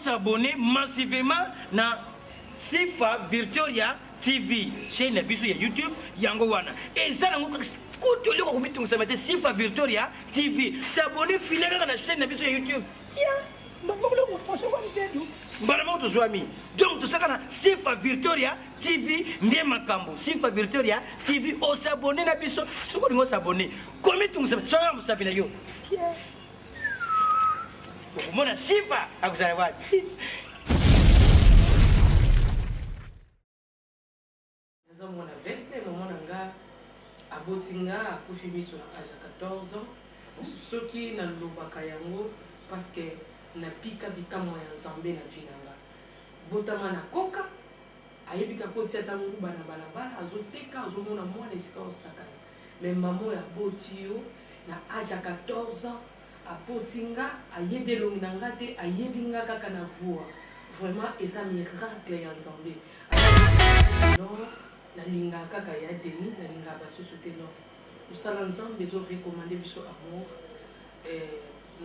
s'abonner massivement na Sifa Victoria TV chaîne na biso ya YouTube yango wana eza nango kutu liko kumitunga samete Sifa Victoria TV s'abonner filer na chaîne na biso ya YouTube donc tout ça kana Sifa Victoria TV ndiye makambo Sifa Victoria TV o s'abonner na biso suko lingo s'abonner komitunga samete soya musabina yo mona Sifa akuzala wapi Mona 20 maman nga abotinga akufi biso na âge 14 ans soki na lobaka yango parce que na pika bikamwa ya Nzambe na vinanga botama na koka ayebika kotia tangu bana balabala azoteka azomona mwana esika osakana mais maman ya botio na âge 14 ans apotinga ayebelongi na ngate ayebinga kaka na voix vraiment eza miracle ya Nzambe non na linga kaka ya deni na linga basusu te non usala Nzambe zo recommander biso amour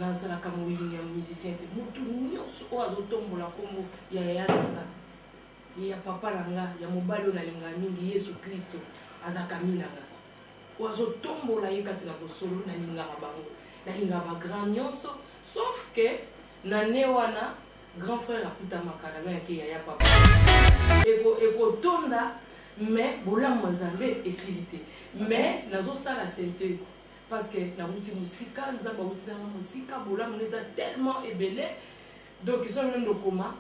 nazalaka moyilingi ya musicien te mutu nyonso oyo azotombola kombo ya yaya nanga ya papa nanga ya mobali oyo nalinga mingi Yesu Kristo azalaka minanga oyo azotombola ye kati na bosolo nalingaka bango nalingaka bagrand nyonso sauf que na ne wana grand frère akutamaka na yake yaya papa ekotonda mais bolamu Nzambe esilite mais nazosala synthèse parce que na muti musika Nzambe awuti na musika bolamu neza tellement ebele donc ils ont même le coma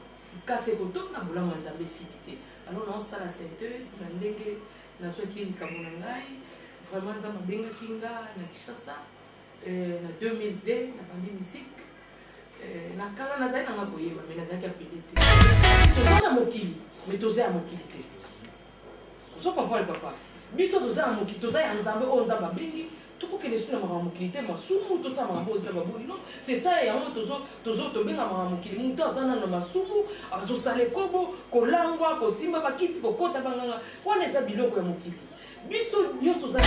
kasi ekotonda bolamu Nzambe esilite alors nazosala synthèse na ndenge nazwaki likambo na ngai vraiment Nzambe abengaki nga na Kinshasa na 2002 na bandi musique na kala nazali nanga koyeba mais nazalaki apele te toza na mokili mais toza ya mokili te so papa le papa biso toza mokili toza ya Nzambe o Nzambe abengi tokokende su na makambo mokili te masumu toza makambo Nzambe aboni non c'est ça yango tozo tobenga makambo mokili mutu aza na masumu azosala ekobo kolangwa kosimba bakisi kokota banganga wana eza biloko ya mokili biso nyonso toza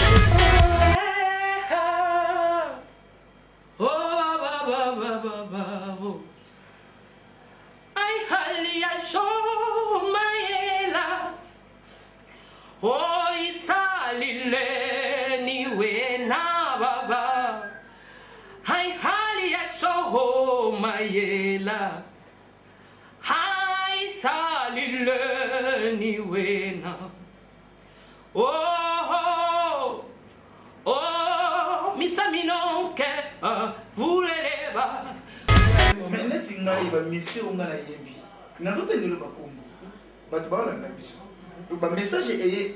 ai hali ya shomayela oi salile niwe na baba hai hali ya shomayela hai salile niwe na oh oh misaminonke vuleleba mais ngai ba mission nga na yebi nazote ndelo bakombo bato ba na biso ba message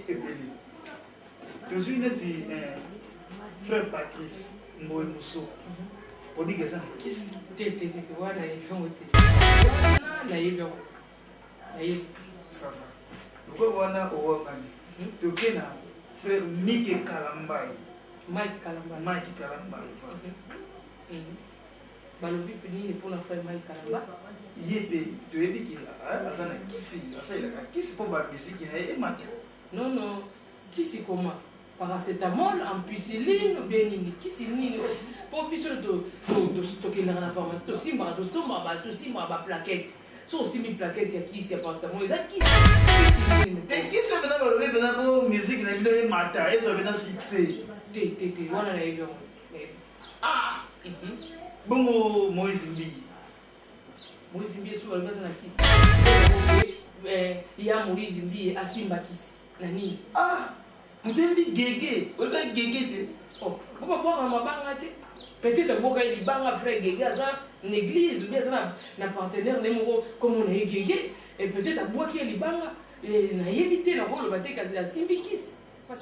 ebele tozui neti frère Patrice Mbowe Muso odiga za kisi te wana yebi na yebi ça va ko wana owangani tokena frère Mike Kalambai Mike Kalambai balobi nini mpona frère Mike Kalamba ye mpe toyebi ki aza na kisi asalelaka kisi mpo bamisiki na ye emata non kisi koma paracétamol ampicilline bien nini kisi nini mpo biso tokendaka na pharmacie tosimbaka baplaquette so osimbi plaquette ya kisi ya paracétamol eza kisi kisi oyo pena balobi pena mpo musike na bino emata ezo pena succès te wana na yebi bongo Moïse Mbi so balobi na kisi ya Moïse Mbi asimba kisi na nini mutembi gege oza gege te boka mabanga te peut-être boka libanga frère gege aza na église ou bien na partenaire ne moko comme na gege et peut-être aboki libanga na yebi te na koloba te kasi asimbi kisi.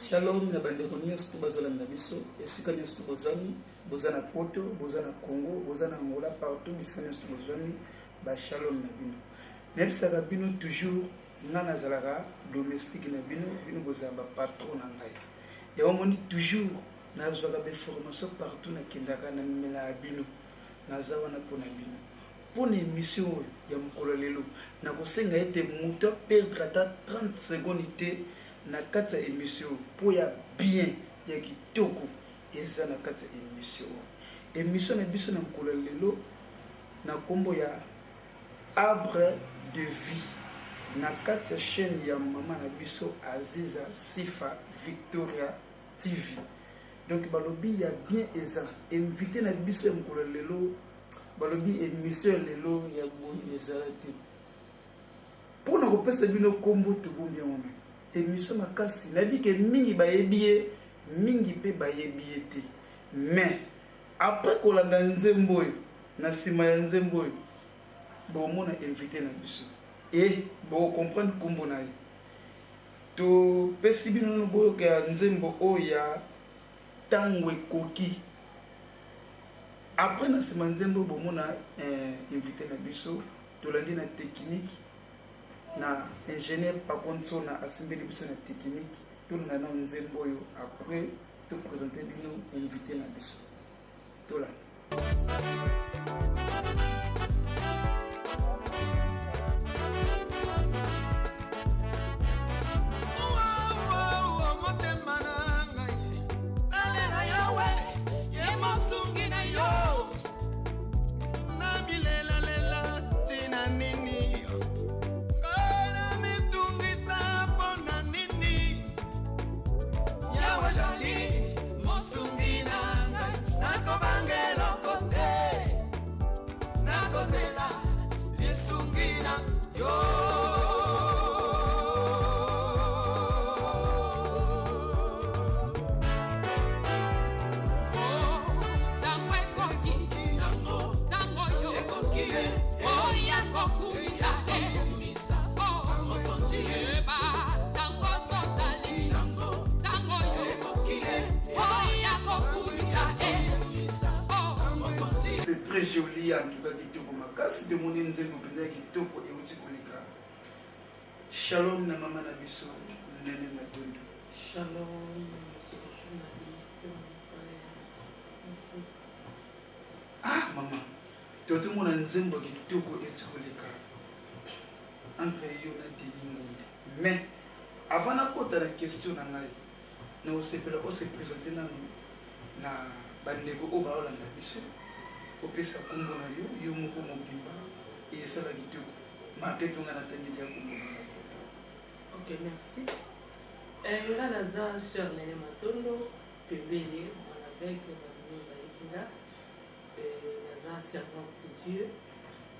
Shalom na bandeko nyonso bazala na biso esika nyonso bozali boza na Poto boza na Congo boza na Angola partout bisika nyonso bozali ba shalom na bino nebisaka bino toujours nga nazalaka domestique na bino boza ba patron na ngai ya omoni toujours nazwaka ba formation partout na kendaka na mimela bino nazawa na pona bino pona émission ya mokolo lelo na kosenga ete muto perdre ata 30 secondes te na kati ya émission po ya bien ya kitoko eza na kati ya émission na biso na mokolo lelo na kombo ya arbre de vie na kati ya chaîne ya mama na biso Aziza Sifa Victoria TV. Donc balobi ya bien eza invité na biso ya mokolo lelo balobi émission lelo ya boye ezala te mpona kopesa bino kombo tobombi yango me émission makasi nayebi ke mingi bayebi ye mingi mpe bayebi ye te mais après kolanda nzembo oyo na nsima ya nzembo oyo bomona invité na biso e bocomprendre kombo na ye topesi bino no boyoka ya nzembo oyo ya ntango ekoki après na nsima nzembo bomona invité na biso tolandi na technique na ingénieur pakonso na asimbeli biso na technique tolanda na nzembo oyo après toprésente bino invité na biso tolanda. Très joli en tout cas kitoko makasi de mon nzembo penda kitoko e uti koleka. Shalom na mama na biso nene matondo. Shalom monsieur le journaliste merci. Ah maman toti mona nzembo kitoko e uti koleka entre yo na delingo mais avant na kota la question na ngai na osepela o se présenter na bandeko o baolanda biso opesa kombo na yo moko mobimba esala kitoko matetonga na tangeli ya kombo na ok merci nga naza sœur Nene Matondo pembele mwana aveugle badini bayekinga naza servante de Dieu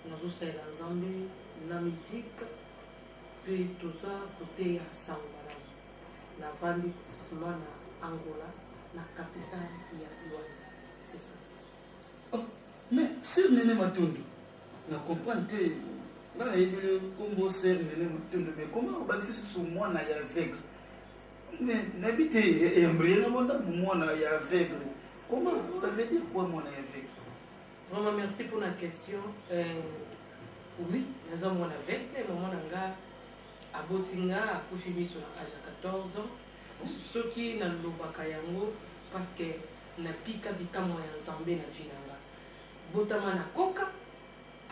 nazosalela nzambe na musique mpe toza kote ya sango malamu navandi sima na Angola na capitale ya Luanda c'est ça. Mais sœur Nene Matondo, na comprendre te na yebele kombo sœur Nene Matondo mais comment obakisi sur moi na ya aveugle mais n'habite embrye na bonda moi na ya aveugle comment ça veut dire quoi moi na ya aveugle? Vraiment merci pour la question. Oui, nous avons mon aveugle maman nanga abotinga akufi biso na âge à 14 ans soki na lobaka yango parce que na pika bikamwa ya nzambe na vie nanga botama na koka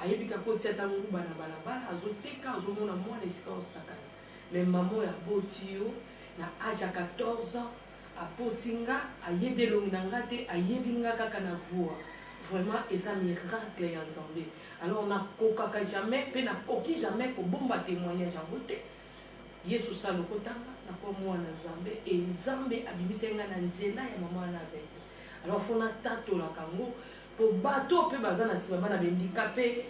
ayebika kotia tango bana balabala azoteka azomona mwana esika osakana mais maman ya boti yo na âge à 14 ans abotinga ayebelongi nanga te ayebinga kaka na voix vraiment eza miracle ya nzambe alors on a kokaka jamais pe na koki jamais ko bomba témoignage yango te yesu sala lokotanga na kwa mwana nzambe e nzambe abibisenga na nzela ya mama na avec alors fona tato la kango po bato pe baza na sima bana bendikape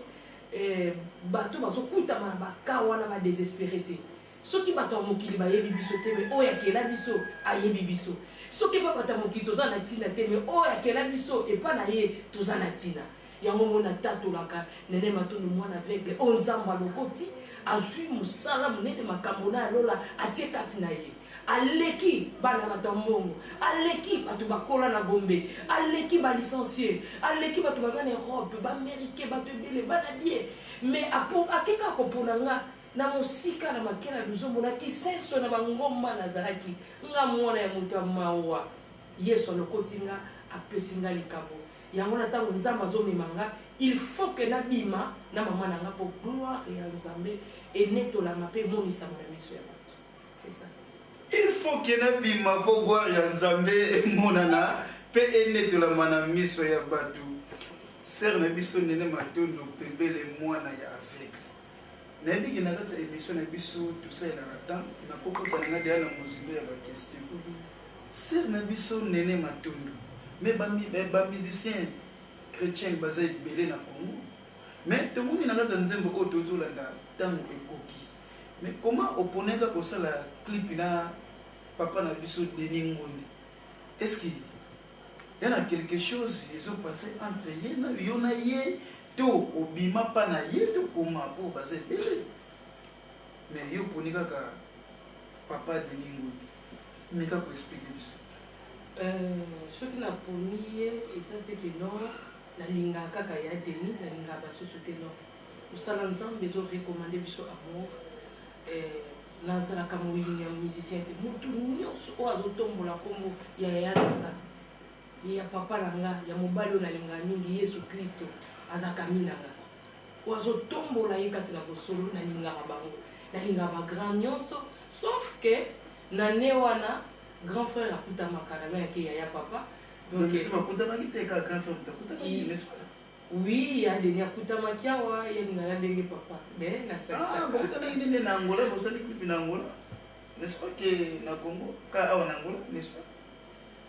bato bazokutama na baka wana ba désespéré te soki bato ya mokili bayebi biso te me oyo akela biso ayebi biso soki bato ya mokili toza na ntina te me oyo akela biso epa na ye toza na ntina yango mona tatolaka Nene Matondo mwana aveugle o nzambo alokoti azwi mosala monene makambo na alola atie kati na ye aleki bana bato mbongo aleki bato bakola na bombe aleki balicencié aleki bato baza na Europe baaméricain bato ebele bana bien mais akeka kopona nga na mosika na makela luzomona kisenso na bangomba nazalaki nga mwana ya moto ya mawa yesu alokoti nga apesi nga likambo yango na ntango nzambe azomemanga il faut que nabima na mama nanga po gloire ya nzambe enetolama mpe emonisama na miso ya bato c'est ça. Il faut que nabima po gloire ya nzambe emonana mpe enetolama na miso ya bato. Sœur na biso Nene Matondo pembele mwana ya aveugle nayebi ke na kati ya émission na biso tosalelaka temps nakokota nanga deya na mozilo ya baquestion ser na biso Nene Matondo me bamusicien chrétien baza ebele na Congo mais tomoni na kati ya nzembo oyo tozolanda ntango ekoki mais comment oponeka kosala clip na papa na biso Denis Ngondi est-ce que y a quelque chose ezopasse entre ye na yo na ye to obima pa na ye to koma po baza ebele mais yo poni kaka papa Denis Ngondi meka koexplike biso soki naponi ye eza te ke non nalingaka kaka ya Denis nalingaka basusu te non kosala nzambe ezorekomande biso amour nazalaka moyilingi ya musicien te motu nyonso oyo azotombola nkombo ya yaya nanga ya papa nanga ya mobali oyo nalingaka mingi Yesu Kristo azalaka minanga oyo azotombola ye kati na bosolo nalingaka bango nalingaka bagrand nyonso sauf ke na ne wana grand frère akutamaka na yake yaya papa donc bakutamaki te ka grand frère takutamaki n'est-ce pas oui ya Denis akutamaki awa ye ningaka ndenge papa mais ah bakutamaki nene na Angola bosali clip na Angola n'est-ce pas que na Congo ka awa na Angola n'est-ce pas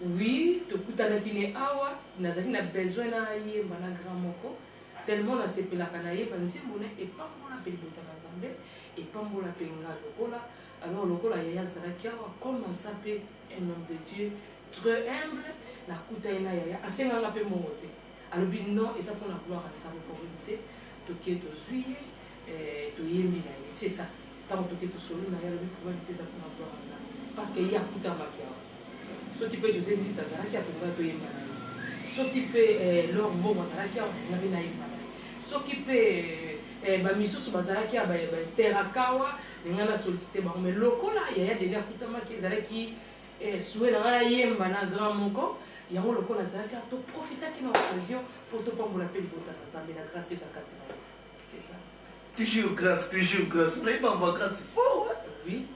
oui tokutanaki ne awa nazalaki na besoin na yemba na grand moko tellement nasepelaka na yeba nzembo ne epambola mpe libota na Nzambe epambola mpe nga lokola alors lokola yaya azalaki awa comme aza mpe un homme de Dieu très humble nakuta ye na yaya asenganga mpe mongo te alobi non eza mpona gloire ya Nzambe problème te tokie tozwi ye toyembi na ye c'est ça ntango tokie tosolo na ye alobi problème te eza mpona gloire ya Nzambe parce que ye akutamaki awa soki mpe José Nzita azalaki atonga toyemba na ye soki mpe lor mbongo azalaki awa ngai nayemba na ye soki mpe bamisusu bazalaki ya baester akawa ngai na sollicité bango mais lokola yaya Denis akutamaki ezalaki souhait na ngai nayemba na grand moko yango lokola azalaki toprofitaki na occasion pour topambola mpe libota na Nzambe na grâce ezakati na ye c'est ça toujours grâce naibamba grâce fort oui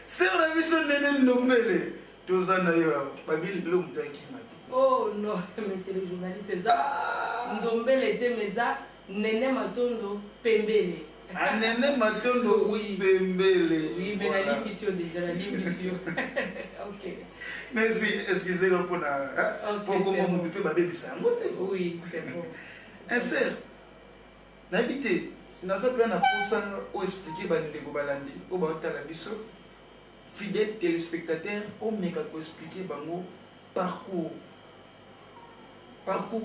ser na biso Nene Ndombele toza na yo babili bilo moto akima te oh non monsieur le journaliste eza Ndombele te mais eza Nene Matondo Pembele Nene Matondo oui Pembele oui mais la l'émission déjà la l'émission ok merci excusez-moi pour comment moto pe babebisa yango te oui c'est bon ser nayebi te naza mpe na posa oexplike bandeko balandi oyo baotala biso fidèle téléspectateur omeka koexplike bango parcours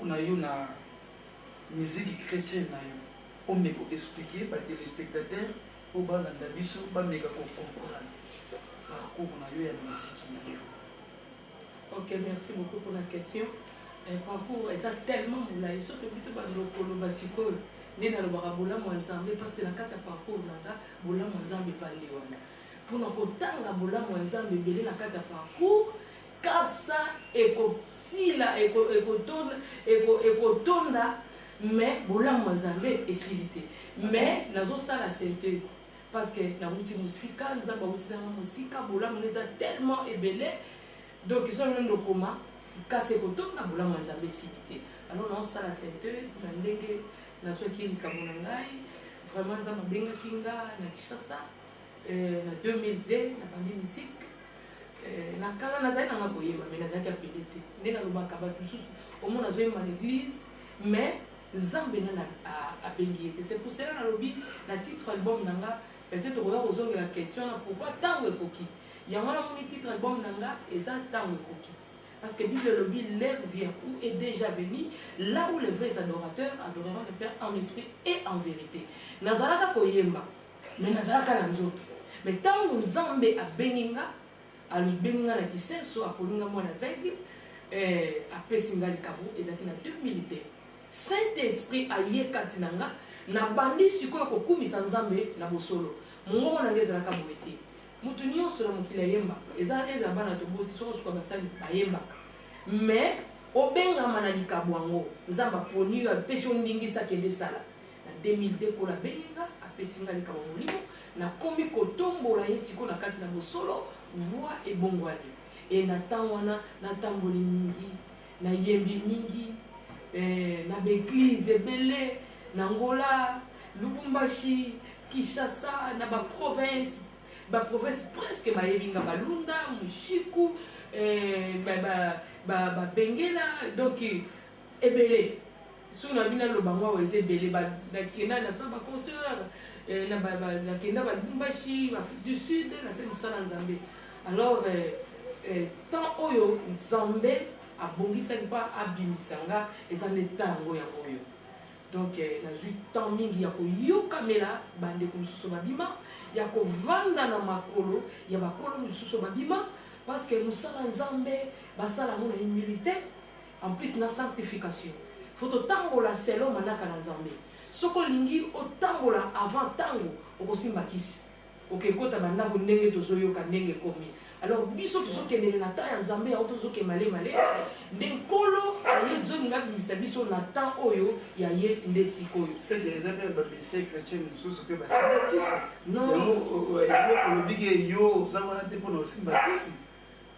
na yo na musique chrétienne na yo omeka koexplike batéléspectateur oyo balanda biso bameka kocomprendre parcours na yo ya musique na yo. ok merci beaucoup pour la question parcours eza tellement molai soki okiti bandokolo basikoyo nde nalobaka bolamu ya Nzambe parce que na kati ya parcours nanga bolamu ya Nzambe evandi wana mpona kotanga bolamu ya Nzambe ebele na kati ya parcours kasa ekosila ekotonda mais bolamu ya Nzambe esili te mais nazosala synthèse parce que nauti mosika Nzambe auti nanga mosika bolamu eza tellement ebele donc iso nde ndokoma kasi ekotonda bolamu ya Nzambe esili te alors naosala synthèse na ndenge nazwaki likambo na ngai vraiment Nzambe abengaki nga na Kinshasa na 2002 na bandi musique na kala nazali nanga koyemba mais nazalaki apele te nde nalobaka bato mosusu omona nazoyemba na l'église mais Nzambe nana abengi ye te c'est pour cela nalobi na titre album nanga peut-être okoya kozongela question na pourquoi ntango ekoki yango namoni titre album nanga eza ntango ekoki parce que Bible lobi l'heure vient où est déjà venu là où les vrais adorateurs adoreront le Père en esprit et en vérité nazalaka koyemba mais nazalaka na nzoto mais ntango Nzambe abengi nga alibengi nga na kisenso akolinga mwana aveugle apesi nga likambo ezalaki na 2002 Saint-Esprit aye kati na nga na bandi sikoyo kokumisa Nzambe na bosolo mongongo na nga ezalaka boye te mutu nyonso na mokili ayemba eza bana toboti soko suka basali bayembaka mais obengama na likambo yango Nzambe aponi yo apesi yo ndingisa akende sala na 2002 kola abenginga apesi nga likambo molimo nakomi kotombola ye sikoyo na kati na bosolo voix ebongwani e na ntango wana natamboli mingi nayembi mingi na baeglise ebele na ngola Lubumbashi, Kinshasa, na ba province presque Maébinga Balunda, Mushiku, Bengela, donc ebele. Si on a bien le bango, on est belé, na Kenya, na Samba Conseur, na Kenya, Lubumbashi, Afrique du Sud, na Semusala Nzambe. Alors, tant oyo Nzambe a bongisaki pa abimisanga, ezan etango ya oyo. Donc, na zui tant mingi ya koyokamela bande kumsuso babima, ya kovanda na makolo, ya bakolo mususo babima, parce que musala Nzambe, basala mona humilité, en plus na sanctification. Faut autant la selo manaka na Nzambe. Soko lingi otangola avant tango, okosimba kisi. Okekota banda ko ndenge tozoyoka ndenge komi. Alors biso tozokendele na ta ya Nzambe ya tozoke male ndenkolo aye zonga biso na temps oyo ya ye ndesikoyo. C'est des appels ba lycée chrétien mususu pe basala kisi. Non, le big yo zamana te pour aussi ba kisi.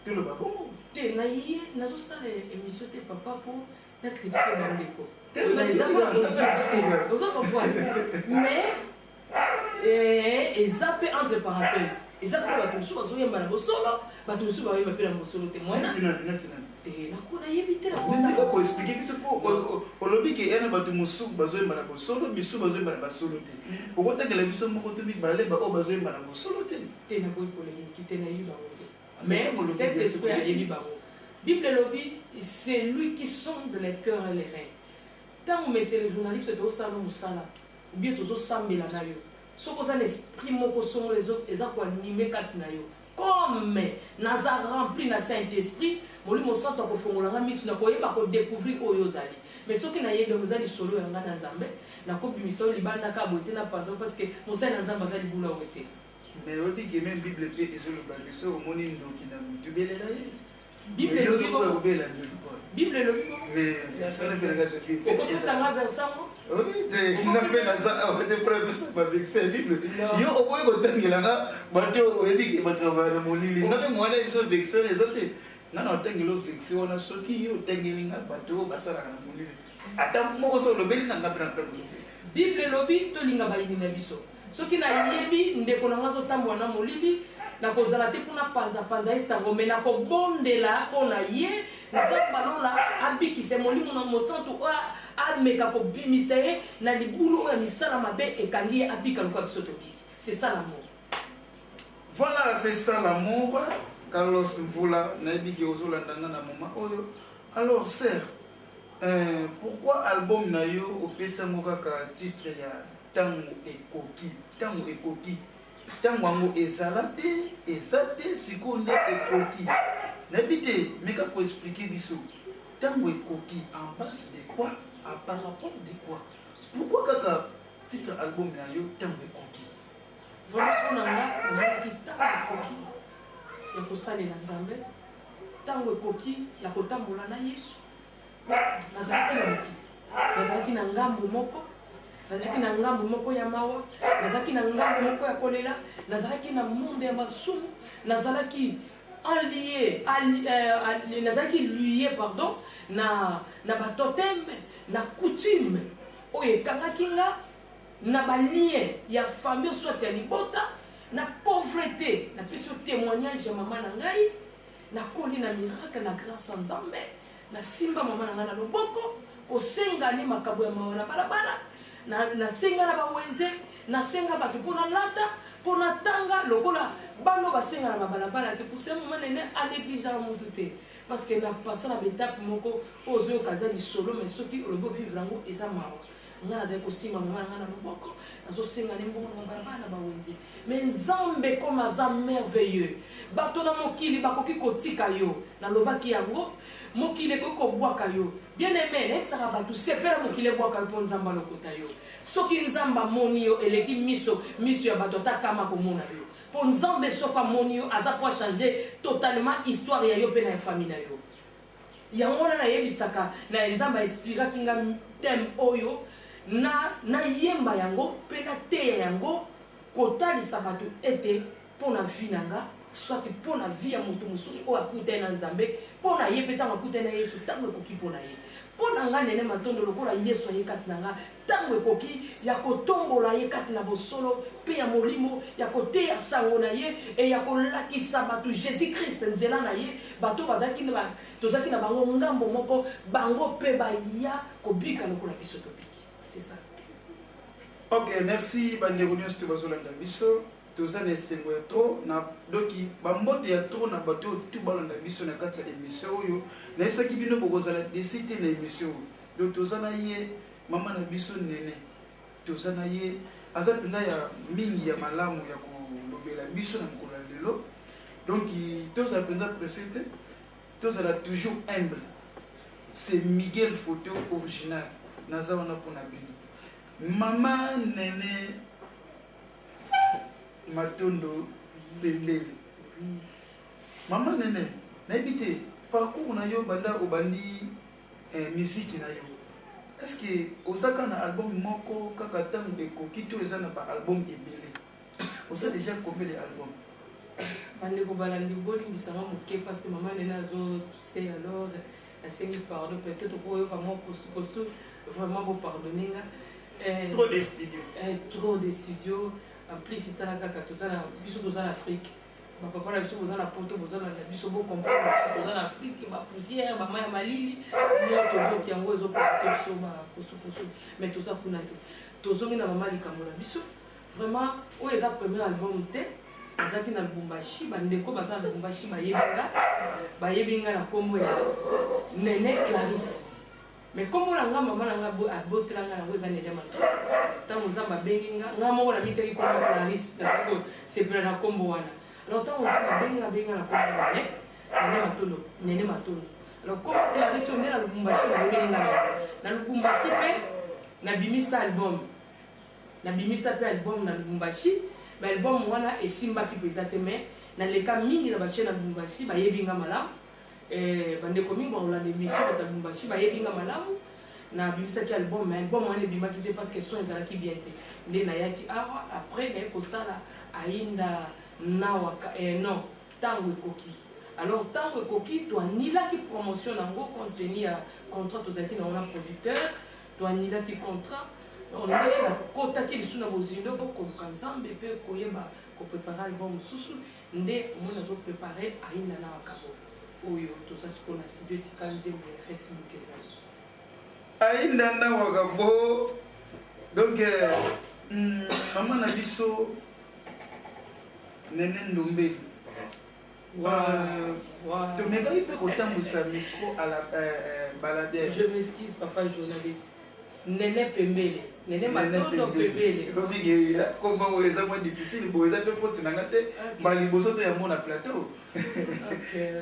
Tout le babongo. Te na ye nazo sala émission te papa pour na critiquer bandeko. Mais et zappé entre parenthèses. Et ça pour la conso bazo yamba na bosolo, ba tunsu ba yamba pe na bosolo témoin. Te na kona yebite la bonta ko expliquer biso pour le big et na ba tumusu bazo yamba na bosolo, biso bazo yamba na basolo te. Pour kota que la biso moko to bi balé ba o bazo yamba na bosolo te. Te na boy polémique qui te na yiba wote. Mais cet esprit a yeli ba. Bible lobby, c'est lui qui sonde les cœurs et les reins. Tant mais c'est les journalistes de Osalo Moussala, ou bien tous Osambela na yo. Ce qu'on a l'esprit moko sont les autres, ils ont animé katina yo. Comme naza rempli na Saint-Esprit, moli mo santo ko fongola misu na ko yeba ko découvrir oyo zali. Mais ce qui na yeba ngazali solo ya ngana Nzambe, na ko bimiso libanda ka boté na pardon parce que mon Saint Nzambe azali bula wese. Mais on dit que même Bible pe ezolo ba leso omoni ndoki na mutu belela ye. Bible le Bible. Bible le Bible. Mais ça ne fait rien de Bible. Pourquoi ça va vers ça moi? Oui, il n'a fait ça des preuves ça avec ça Bible. Yo au point que tangela nga bato edi ke batravana molili. Na me mwana biso vexer les autres. Na na tangelo vexer wana soki yo tangelinga bato basala na molili. Ata moko so lobeli na ngapena tango. Bible lobi to linga bayini na biso. Soki na yebi ndeko na ngazo tambwa na molili. Na kozala te pona panza esango me na kobondela pona ye nzamba lola abikise molimo na mosantu ameka kobimisa ye na libulu oyo ya misala mabe ekangi ye abika lokola biso tokiki. C'est ça l'amour. Voilà, c'est ça l'amour. Carlos Mvula nayebi ki ozolandanga na moma oyo. Alors sœur, pourquoi album na yo opesango kaka titre ya Tango Ekoki? Tango yango ezate sikonde ekoki. N'habite, mais qu'à pour expliquer biso. Tango ekoki en base de quoi? Par rapport de quoi? Pourquoi kaka titre album na yo Tango ekoki? Voilà on a qui Tango ekoki. Ya kosala na Nzambe. Tango ekoki ya kotambola na Yesu. Nazalaki na mokiti. Nazalaki na ngambo moko. Nazalaki na ngambo moko ya mawa, nazalaki na ngambo moko ya kolela, nazalaki na monde ya masumu, nazalaki lié pardon na batotem na coutume oyo ekangaki nga na balien ya famille soit ya libota na pauvreté na peso témoignage ya mama na ngai na koli na miracle na grâce à Nzambe na simba mama na ngai na loboko kosenga ni makabo ya mawa na balabala na senga na bawenze na senga bato pona lata pona tanga lokola bano basenga na balabala. C'est pour ça moment nene a négligeant mutu te parce que na passé na étape moko ozo kazali solo mais soki olobo vivre ngo eza mawa ngana za ko sima mama ngana loboko nazo senga ne mbongo na balabala na bawenze. Mais Nzambe comme aza merveilleux bato na mokili bakoki kotika yo na lobaki yango mokile koko bwaka yo bien aimé ne saka batu sepela mokile bwaka po Nzamba lokota yo soki Nzamba moni yo eleki miso ya bato takama komona yo po Nzambe soka moni yo aza po changer totalement histoire ya yo pe na famille na yo yango na yebisaka na Nzamba expliquera kinga thème oyo na yemba yango pe na teya yango kotalisa bato ete pona vinanga soit pour la vie à mon tour, ou à coûter dans Zambé, pour la yé pétant à coûter dans Yesu, tant que qui pour la yé. mpo na nga Nene Matondo lokola Yesu aye kati na nga ntango ekoki ya kotombola ye kati na bosolo mpe ya molimo ya koteya sango na ye e ya kolakisa bato Jésus Christ nzela na ye bato tozalaki na bango ngambo moko bango mpe baya kobika lokola biso tobiki. C'est ça. Ok, merci bandeko nyonso to bazolanda biso toza na esengo ya tro na doki bambote ya tro na bato oyo tu balanda biso na kati ya émission oyo nayebisaki bino bokozala desi te na émission oyo donc toza na ye mama na biso Nene toza na ye aza mpenza ya mingi ya malamu ya kolobela biso na mokolo ya lelo donc tozala mpenza presse te tozala toujours humble. C'est Miguel photo original naza wana mpona bino Mama Nene Matondo Bembele. Mama Nene, nayebi te parcours na yo banda obandi musique na yo. Est-ce que osaka na album moko kaka tango ekoki to eza na ba album ebele? Osa déjà combien de albums? Bandeko balandi bolimbisanga moke parce que Mama Nene azo c'est alors asengi pardon peut-être pour yo vraiment pour vraiment vous pardonner nga. Trop de studios. Trop de studios. En plus, c'est dans l'Afrique. Ma papa a besoin de poto, besoin de biso bo comprendre besoin d'Afrique, ma poussière, ma maya malili, moi qui envoie zo pour so mais tout ça pour nato. Tozongi na mama likambo na biso. Vraiment, o eza premier album te, azaki na Lubumbashi, bandeko baza na Lubumbashi bayebinga na kombo ya Nene Clarisse. Mais comme on a maman a beauté là na weza Nene Matondo tant Nzamba benginga nga moko na miteki ko Clarisse c'est pour la combo wana alors tant Nzamba benga na kombo Nene Matondo alors comme Clarisse on est na Lubumbashi na Lubumbashi pe na bimisa album na Lubumbashi ba album wana esimba ki peut-être mais na leka mingi na ba chaîne na Lubumbashi ba yebinga malamu bandeko mingi baolanda émission ya Lubumbashi bayebinga malamu na bimisaki album mais album wana ebimaki te parce que son ezalaki bien te nde nayaki awa après naye kosala ayinda nawaka non ntango ekoki alors ntango ekoki toanilaki promotion nango compte tenu ya contrat tozalaki nango na producteur toanilaki contrat ondenge nakotaki lisu na bozindo kokoluka nzambe mpe koyeba koprépare album mosusu nde omoi nazoprépare ayinda nawaka oyo toza sikoyo na studio esika nzembo ya Facebook ezali Ainda nawaka bo donc mama na biso Nene Ndombeli tomekaki mpe kotambwisa micro à la baladere. Je m'excuse papa journaliste Nene Pembele Nene Matondo Pembele obiki komba oyo eza moins difficile bo eza mpe foti nanga te baliboso to ya mona plateau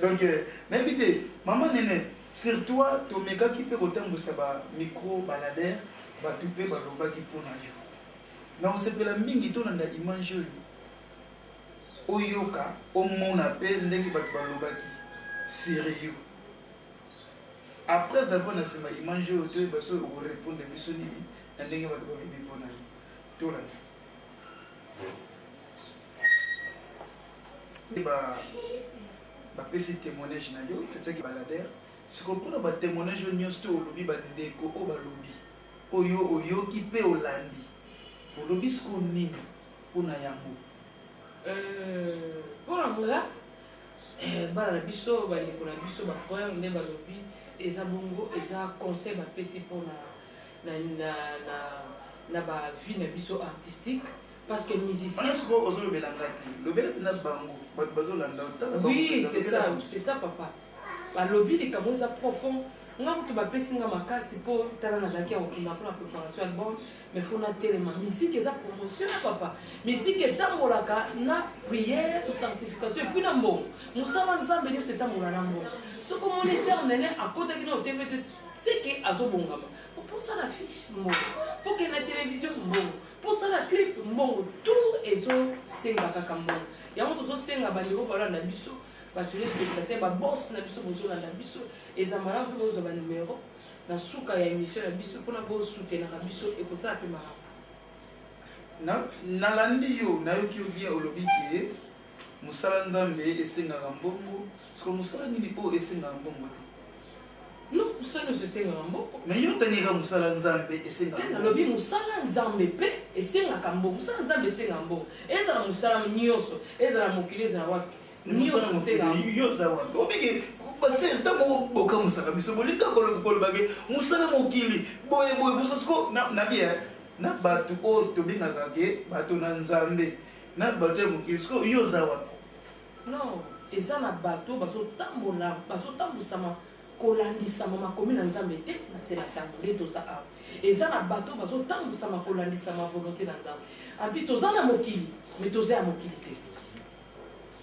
donc nayebi te mama Nene sur toi tomekaki mpe kotambwisa ba micro baladere bato mpe balobaki mpona yo na osepela mingi tolanda image oyo oyoka omona mpe ndenge bato balobaki sérieux après avoir na nsima image oyo toyeba so okorépondre biso nini na ndenge bato balobi mpona yo tolanda bapesi témoignage na yo totiaki baladere siko mpona batémoignage oyo nyonso to olobi bandeko oyo balobi oyo oyoki mpe olandi olobi siko nini mpona yango mpona nga bana na biso bandeko na biso bafrère nde balobi eza bongo eza conseil bapesi mpona na bavie na biso artistique parce que musicien siko ozolobelanga te lobela mpena bango bato bazolanda oui c'est ça papa balobi likambo eza profond nga kutu bapesi nga makasi mpo tala nazalaki ya kokunda mpona préparation album mais fo natelema musique eza promotion na papa musique etambolaka na prière sanctification epuis na mbongo mosala nzambe nyonso etambola na mbongo soki omoni ser Nene akotaki na otv te seke azobongama mposala fiche mbongo mpoke na télévision mbongo mposala clip mbongo tout ezosenga kaka mbongo yango tozosenga bandeko balanda biso bato spectateur baboss na biso bozolanda biso eza malamu mpe bozwa banumero na suka ya émission na biso mpona bosoutenaka biso ekosala mpe malamu nalandi yo nayoki yo bien olobi ke mosala nzambe esengaka mbongo siko mosala nini oyo esengaka mbongo te non mosala nyonso esengaka mboko. Mais yo tangeka mosala nzambe esengaka. Te nalobi mosala nzambe mpe esengaka mboko. Mosala nzambe esengaka mboko. Ezala mosala nyonso, ezala mokili ezala wapi. Nyonso esengaka mboko. Yo za wapi. Obiki base ntango boka mosala biso bolinga kolobake mosala mokili boye mosasko na bien na bato oyo tobengaka ke bato na nzambe na bato ya mokili siko yo za wapi. Non, eza na bato bazotambusama kolandisama makomi na nzambe te na se la ntango nde toza awa. Eza na bato bazotambusama kolandisama volonté na nzambe. Ampli toza na mokili mais toza ya mokili te.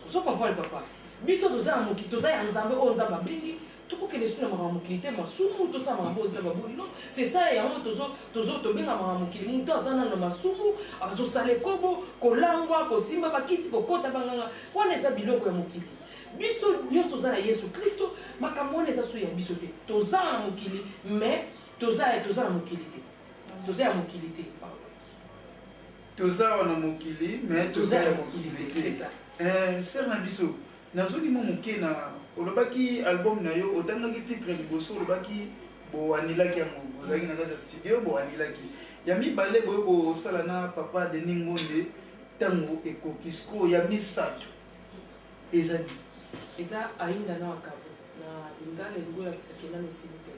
Ozo comprendre papa. Biso toza ya mokili toza ya nzambe oyo nzambe abengi tokokende su na makambo mokili te masumu tosala makambo nzambe aboli. Non, c'est ça yango tobenga makambo mokili. Moto aza nano masumu azosala ekobo kolangwa kosimba bakisi kokota banganga wana eza biloko ya mokili. Biso nyonso toza na Yesu Kristo makambo wana eza so ya biso te. Toza na mokili mais toza na mokili te. Toza ya mokili te. Toza wana mokili mais toza ya mokili te. C'est ça. Ser na biso nazoli mo moke na olobaki album na yo otangaki titre liboso olobaki bowanilaki yango ozalaki na kati ya studio bowanilaki ya mibale boye kosala na papa Denis Ngonde ntango ekoki siko ya misato eza ayinda na wakabo na lingala ngola kisakela mesili te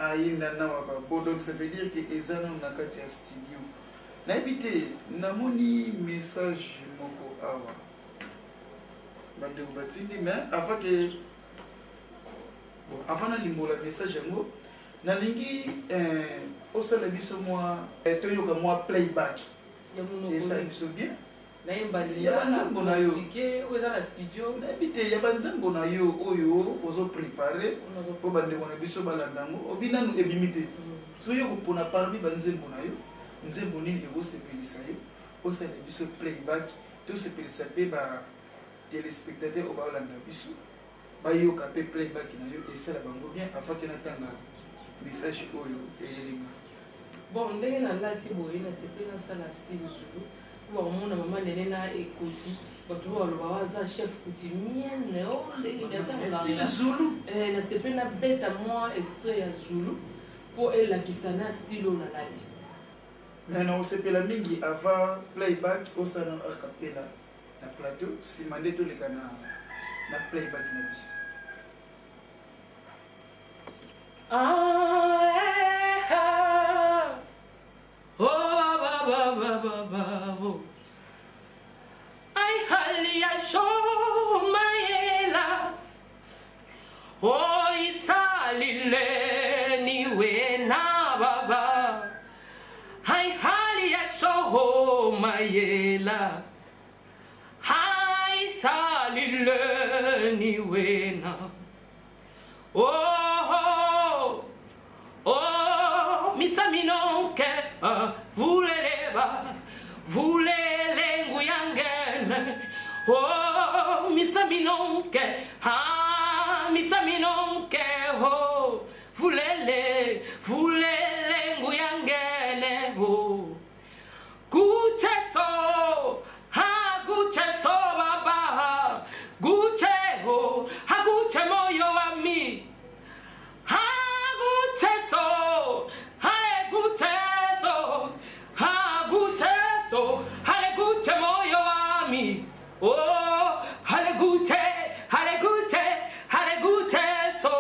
ayinda na wakabo donc ça veut dire que eza na kati ya studio nayebi te namoni message moko awa bandeko batindi mais avant na limbola message yango nalingi osala biso mwa toyoka mwa playback esa biso bien ya banzambo na yo nayebi te ya banzambo na yo oyo ozoprépare mpo bandeko na biso balanda yango obi nanu ebimi te soyoka mpona parmi banzembo na yo nzembo nini ekosepelisa yo osala biso playback tosepelisa mpe téléspectateur au balanda biso bayoka pe playback na yo esala bango bien afin que natanga message oyo elinga bon ndenge na live boye na sepela sala style zulu pour mona mama nene na ekoti bato baloba waza chef coutumier o ndenge style zulu na sepela beta moi extrait ya zulu pour elakisa na style na live mais na osepela mingi avant playback osana a cappella na plateau nsima nde toleka na playback na biso ai hali ya shomayela oi salile niwe na baba ai hali ya shomayela hai salile niwe na oh misaminonke vuleleba vulele nguyangene oh misaminonke misaminonke oh vulele nguyangene oh kucheso gucheso baba gucheho guche moyo wami oh, hale guche so,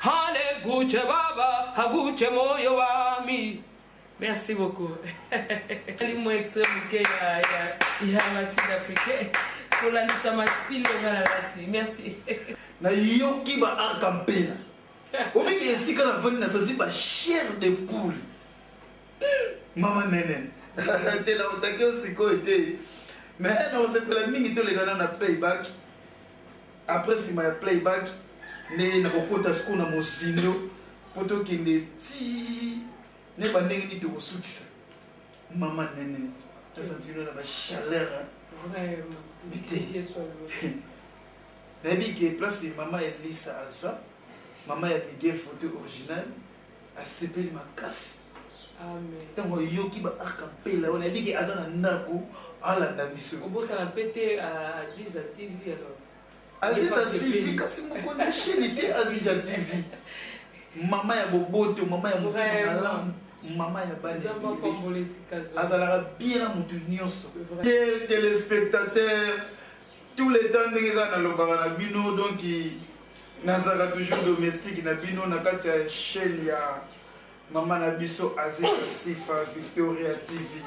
hale guche baba, haguche moyo wami. Merci beaucoup. Limo extrême que ya masida africain. Pour la nisa masile malati. Merci. Na yoki ba arkampela. Obiki esika na vani na sanzi ba chair de poule. Mama nene. Tela otake osiko ete. Mais non, c'est que la mingi to les gars na playback. Après si ma playback ne na kokota siko na mosindo poto kinde ti ne bandenge ni to kosukisa. Mama nene. Tu senti na ba chaleur. Vraiment. Nabi que place maman Elisa Asa, maman ya Miguel photo original, a sepeli makasi. Amen. Tango yoki ba arkampela, on a dit que azana ndako ala ndabiso. Obo ça pété à Aziza TV alors. Aziza TV kasi mokonzi chaîne était Aziza TV. mama ya boboto mama ya motema malamu mama ya bale azalaka bien na motu nyonso te téléspectateur tous les temps ndenge kaka nalobaka na bino donc nazalaka toujours domestique na bino na kati ya chaîne ya mama na biso Azeka Sifa Victoria TV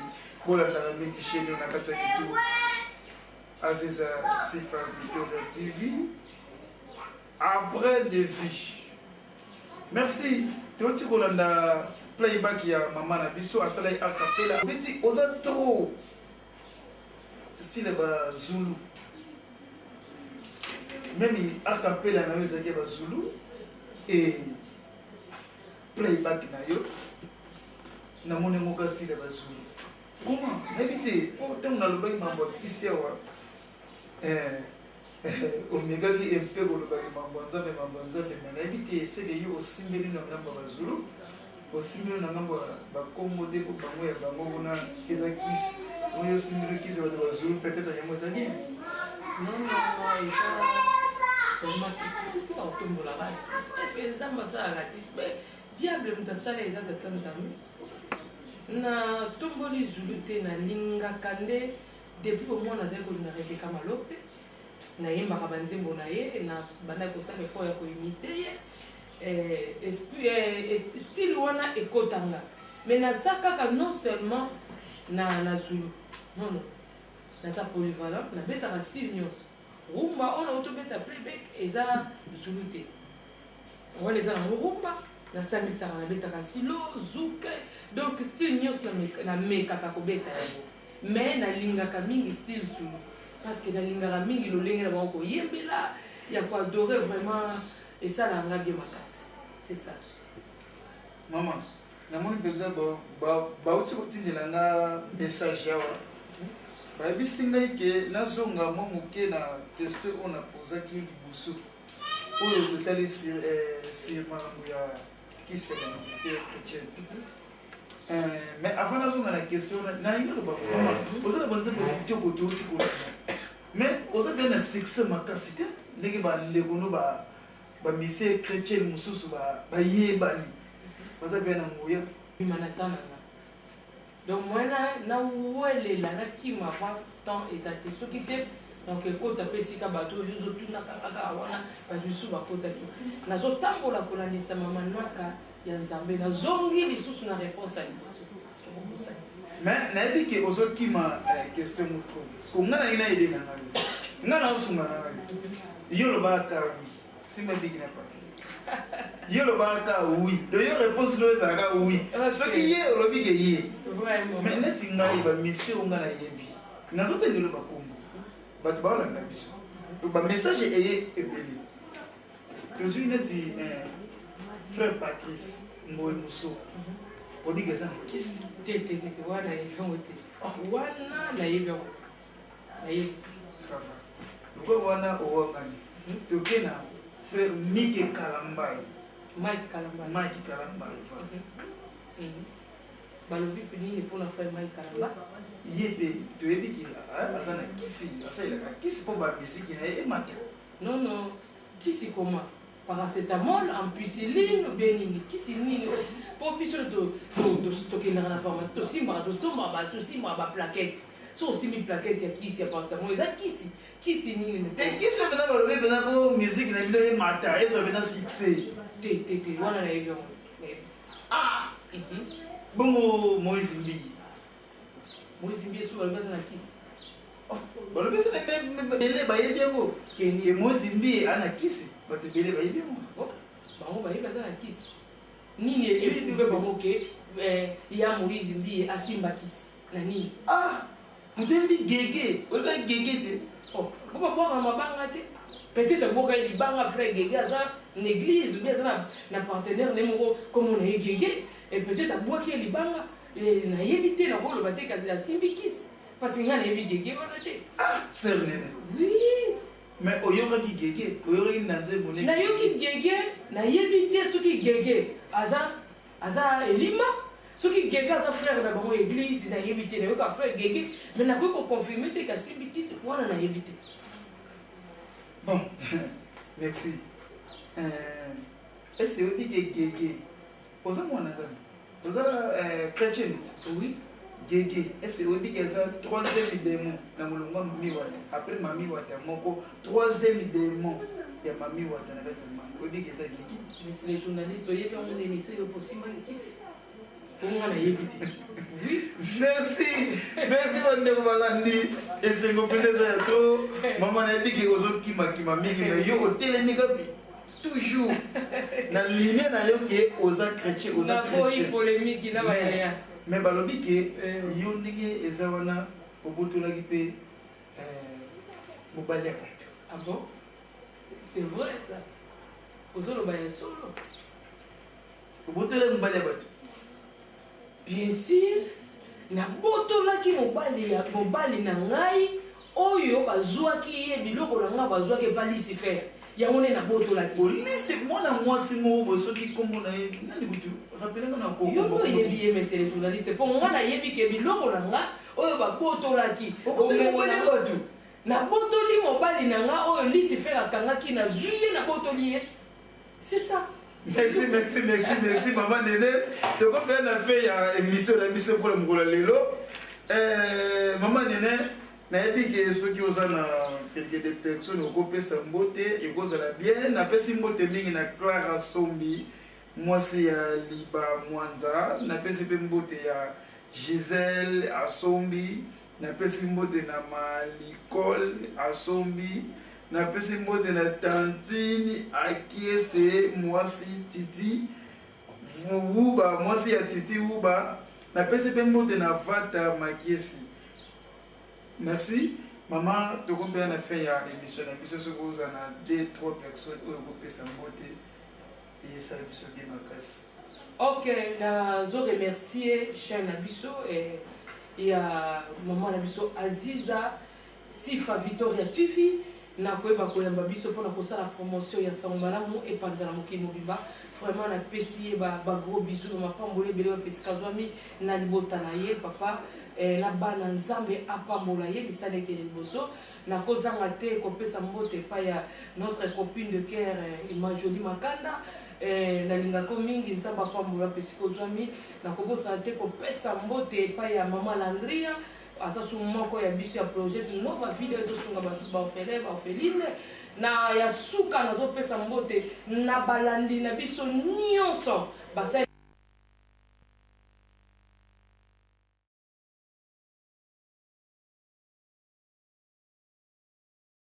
bolandaka mingi chaîne na kati ya kitu Azeka Sifa Victoria TV après de vie. Merci toti kolanda playback ya mama na biso asala a cappella biti oza trop style ba Zulu même a cappella na yo ezaki ba Zulu et playback na yo na mone ngoka style ba Zulu comment éviter pour tant na lobaki mambo kisi wa omegaki mpe kolobaki mambo nzambe mais éviter c'est que yo osimbeli na ngambo ba Zulu osimbeli na ngambo bakombo te po bango ya bango wana eza kisi oyo osimbeli kisi bato ba Zulu peut-être yango ezali diable moto asala eza tata nzambe na tomboli Zulu te nalingaka nde depuis omwana azali kolinga Rebeka Malope nayembaka banzembo na ye bandaki kosala effort ya koimite ye style wana ekotanga mais naza kaka non seulement na Zulu non naza polyvalent nabetaka style nyonso rumba oyo naotobeta playback eza Zulu te wana eza nango rumba nasangisaka nabetaka silo zuke donc style nyonso namekaka kobeta yango mais nalingaka mingi style Zulu parce que nalingaka mingi lolenge na bango koyembela ya koadore vraiment esalanga bien makasi c'est ça maman namoni mpenza bauti kotindelanga message yawa bayebisi ngai ke nazonga mwa moke na question oyo napozaki liboso oyo totali sur makambo ya kisi ya bamusicien chrétienne mais avant nazonga na question nalingi loba oza na banzembo kitoko touti kolanda mais oza mpe na succès makasi te ndenge bandeko no bamisie chrétienne mosusu bayebani baza mpe na ngoya imanatana donc mwana nawelela nakima avant temps eza te soki te donc ekota mpe esika bato oyo ozotunaka kaka wana bato misusu bakota te nazotambola kolandisa mamanaka ya nzambe nazongi lisusu na réponse ya liboso sokobosani mais nayebi ke ozokima question motro parceke nga na ye nayede na ngai nga na osunga na ngai yo lobaka wi simba bigi na papi yo lobaka wi do yo réponse lo ezalaka wi soki ye olobi ke ye mais neti ngai bamisie o nga nayebi nazotengelo bakombo bato baolanda biso bamessage eye ebele tozwi neti frère Patrice Mbowe Muso odika eza na kisi te wana nayebi yango te wana nayebi yango nayebi sava loko wana owangani toke na frère Mike Kalambai Mike Kalambai balobi mpe nini mpona frère Mike Kalambai ye mpe toyebi ke aza na kisi asalelaka kisi mpo bamisiki na ye emata non kisi koma paracétamol, ampicilline, ou bien nini, kisi nini, pour biso tokendaka na pharmacie, tosimbaka plaquette. So aussi mi plaquette ya kisi ya paracétamol, eza kisi nini. Kisi opena balobi pena po musique na bino ye mata, ezo opena succès. Te, wana na yebi yango. Ah! Bongo Moïse Mbi. Moïse Mbi so balobi na kisi. Balobi eza na bele bayebi yango. Ke Moïse Mbi ana kisi. Bato bele bayebi yango. Bango bayebi aza na kisi. Nini eprouve bango ke ya Moïse Mbi asimba kisi na nini? Ah! Mutembi gege, oka gege te. Oh, pourquoi pas mabanga te? Peut-être boka libanga frère gege aza une église ou bien aza na partenaire nemoko comme on est gege et peut-être boka libanga na yebite na ko loba te ka la syndicus parce que ngana yebi gege wana te. Ah, c'est nene. Oui. Mais oyoka ki gege, oyoka nanze boné. Na yoki gege, na yebite soki gege aza elima. Ce qui est frère de mon église, il a évité de frère Gégé, mais n'a pas confirmé que c'est c'est pour on a évité. Bon, merci. est-ce que oyebi ke gege oza mwana nzambe oza chrétien Oui. gege est-ce que oyebi ke eza troisième démon na molongo ya mami wata après mami wata moko troisième démon ya mami wata na kati ya mama oyebi ke eza gege. Mais c'est les journalistes oyebi yango ndeni ese yo posima likisi onga nayebi te. Oui. merci bandeko balandi esengo mpenza eza ya to mama nayebi ke ozokimakima mingi me yo otelemi kapi toujours na linie na yo ke oza chrétien oza chrétien polémique na baya mais balobi ke yo ndenge eza wana obotolaki mpe mobali ya bato. Ah bon? C'est vrai ça. Ozoloba ya solo. obotolaki mobali ya bato. Bien sûr, nabotolaki mobali na ngai oyo bazwaki ye biloko na ngai bazwaki ebalisi faire yango nde nabotolaki. Olisi mwana mwasi moko soki kombo na ye nani kutu rappelanga na koko. Yo oyebi ye monsieur le journaliste mpo nga nayebi ke biloko na ngai oyo babotolaki. Nabotoli mobali na ngai oyo lisi faire akangaki na juillet nabotoli ye. C'est ça. Merci maman Nene. Donc on a fait une émission pour le Moukola Lelo. Maman Nene, na dit que ceux qui osent quelques personnes au copé sambote et cause la bien, na pesi mbote mingi na Clara Sombi, moi c'est Liba Mwanza, na pesi mbote ya Gisèle Asombi, na pesi mbote na Malikol Asombi. Na pesi mbote na Tantine Akiese mwasi Titi Wuba mwasi ya Titi Wuba. Na pesi mbote na Vata Makiesi. Merci maman to combien na fait ya émission na biso soko za na 2-3 personnes oyo kopesa mbote et ça biso bien makasi. OK, na zo remercier chaîne na biso et maman na biso Aziza Sifa Victoria TV. Na koyeba koyamba biso mpona kosala promotion ya sango malamu epanza na mokili mobimba vraiment na pesi ye ba gros bisous na mapamboli ebele bapesika zwami na libota na ye papa na bana nzambe apambola ye bisala ekele liboso na kozanga te kopesa mbote epai ya notre copine de cœur Imajoli Makanda nalingako mingi nzambe apambola apesika ozwami na kobosana te kopesa mbote epai ya mama Landria asasu moko ya biso ya projet nova video ezosunga baorpheline na ya suka nazopesa mbote na balandi na biso nyonso